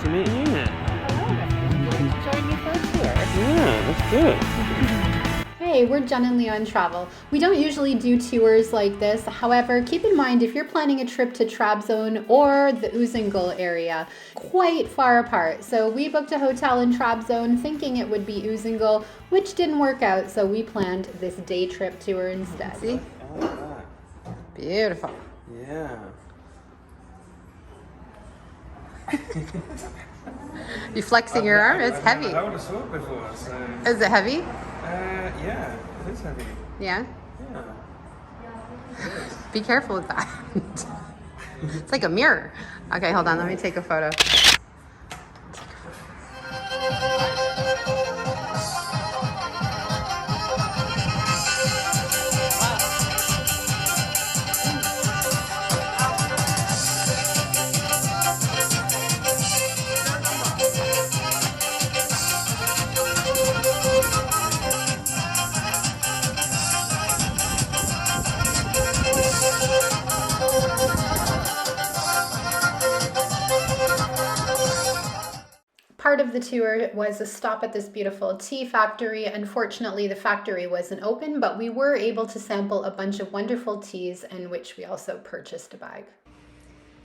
to meet you. Join me for a tour. Yeah, let's do it. Hey, we're Jen and Leon Travel. We don't usually do tours like this. However, keep in mind if you're planning a trip to Trabzon or the Uzungol area, quite far apart. So we booked a hotel in Trabzon thinking it would be Uzungol, which didn't work out. So we planned this day trip tour instead. See? I like that. Beautiful. Yeah. You flexing your arm? It's heavy. I've never sword before, so... Is it heavy? Yeah, it is heavy. Yeah? Yeah. Be careful with that. It's like a mirror. Okay, hold on. Let me take a photo. Part of the tour was a stop at this beautiful tea factory. Unfortunately, the factory wasn't open, but we were able to sample a bunch of wonderful teas, in which we also purchased a bag.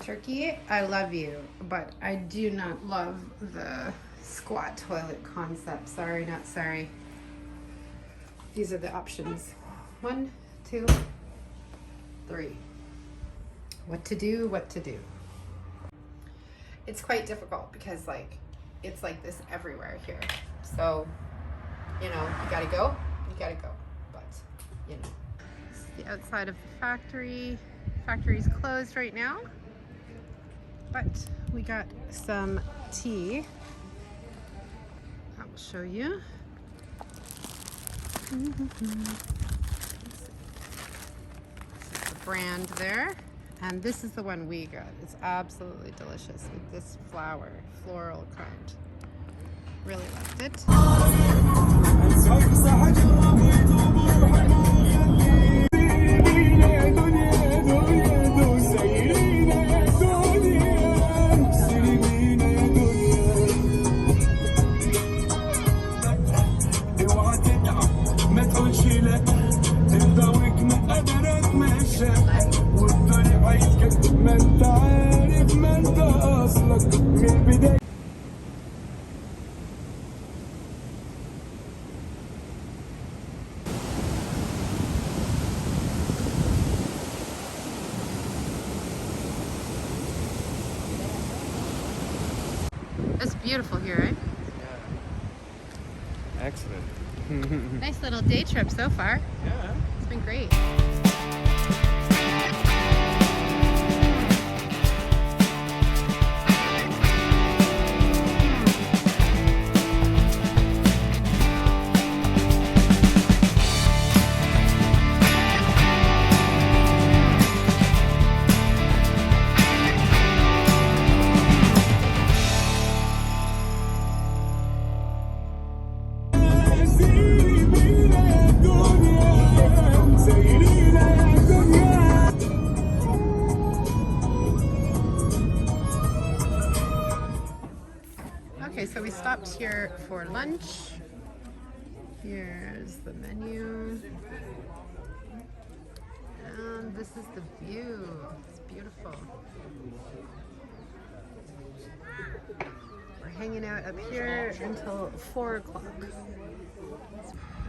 Turkey, I love you, but I do not love the squat toilet concept. Sorry, not sorry. These are the options. 1, 2, 3. What to do, what to do. It's quite difficult because it's like this everywhere here. So, you gotta go, but, It's the outside of the factory. Factory's closed right now, but we got some tea. I will show you. This is the brand there. And this is the one we got. It's absolutely delicious with this floral kind. Really liked it. It's beautiful here, right? Yeah. Excellent. Nice little day trip so far. Yeah. It's been great. Okay, so we stopped here for lunch. Here's the menu. And this is the view. It's beautiful. We're hanging out up here until 4 o'clock.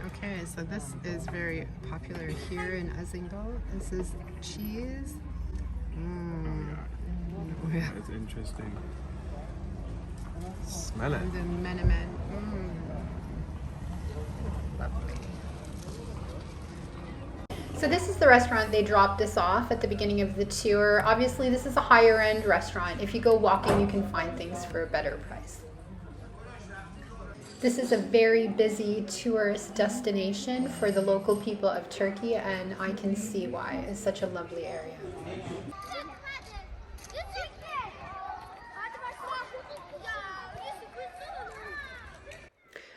Okay, so this is very popular here in Uzungol. This is cheese. Yeah. That's interesting. Smell it. And then menemen. Lovely. So this is the restaurant they dropped us off at the beginning of the tour. Obviously, this is a higher end restaurant. If you go walking, you can find things for a better price. This is a very busy tourist destination for the local people of Turkey, and I can see why. It's such a lovely area.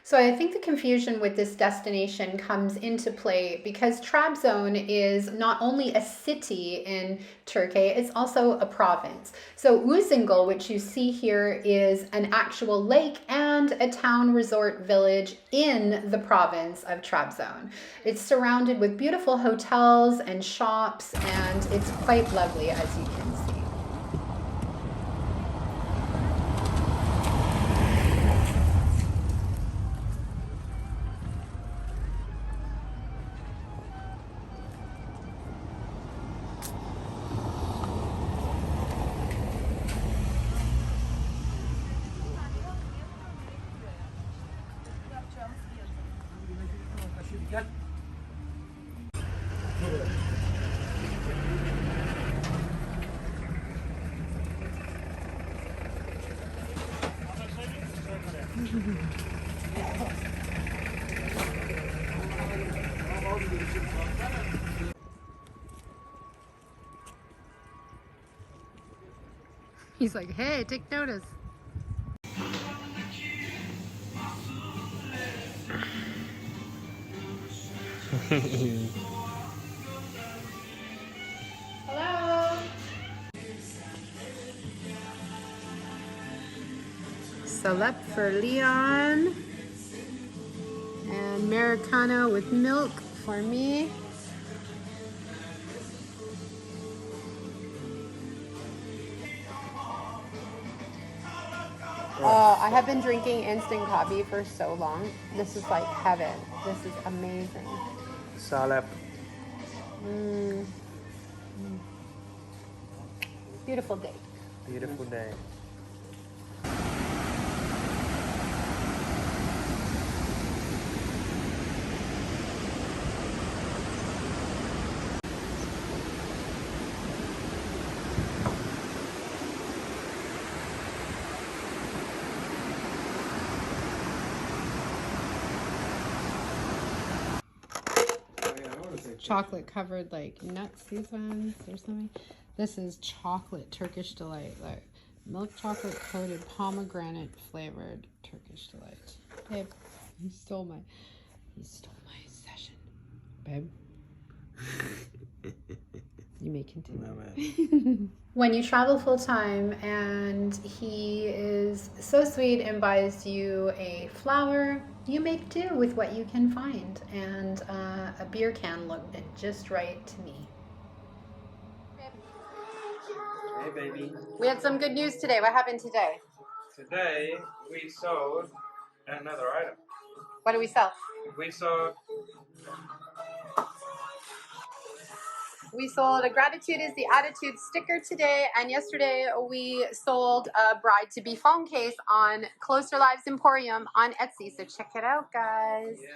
So I think the confusion with this destination comes into play because Trabzon is not only a city in Turkey, it's also a province. So Uzungol, which you see here, is an actual lake and a town resort village in the province of Trabzon. It's surrounded with beautiful hotels and shops, and it's quite lovely, as you can see. He's like, hey, take notice. Hello. Salep for Leon. And Americano with milk for me. I have been drinking instant coffee for so long. This is like heaven. This is amazing. Salep. Beautiful day. Beautiful day. Chocolate covered like nuts, these ones or something. This is chocolate Turkish delight, like milk chocolate coated pomegranate flavored Turkish delight. Babe, you stole my session. Babe. You may continue. No, When you travel full time and he is so sweet and buys you a flower, you make do with what you can find. And a beer can looked just right to me. Hey, baby. We had some good news today. What happened today? Today we sold another item. What do we sell? We sold a Gratitude is the Attitude sticker today, and yesterday we sold a bride-to-be phone case on Closer Lives Emporium on Etsy, so check it out, guys. Yeah.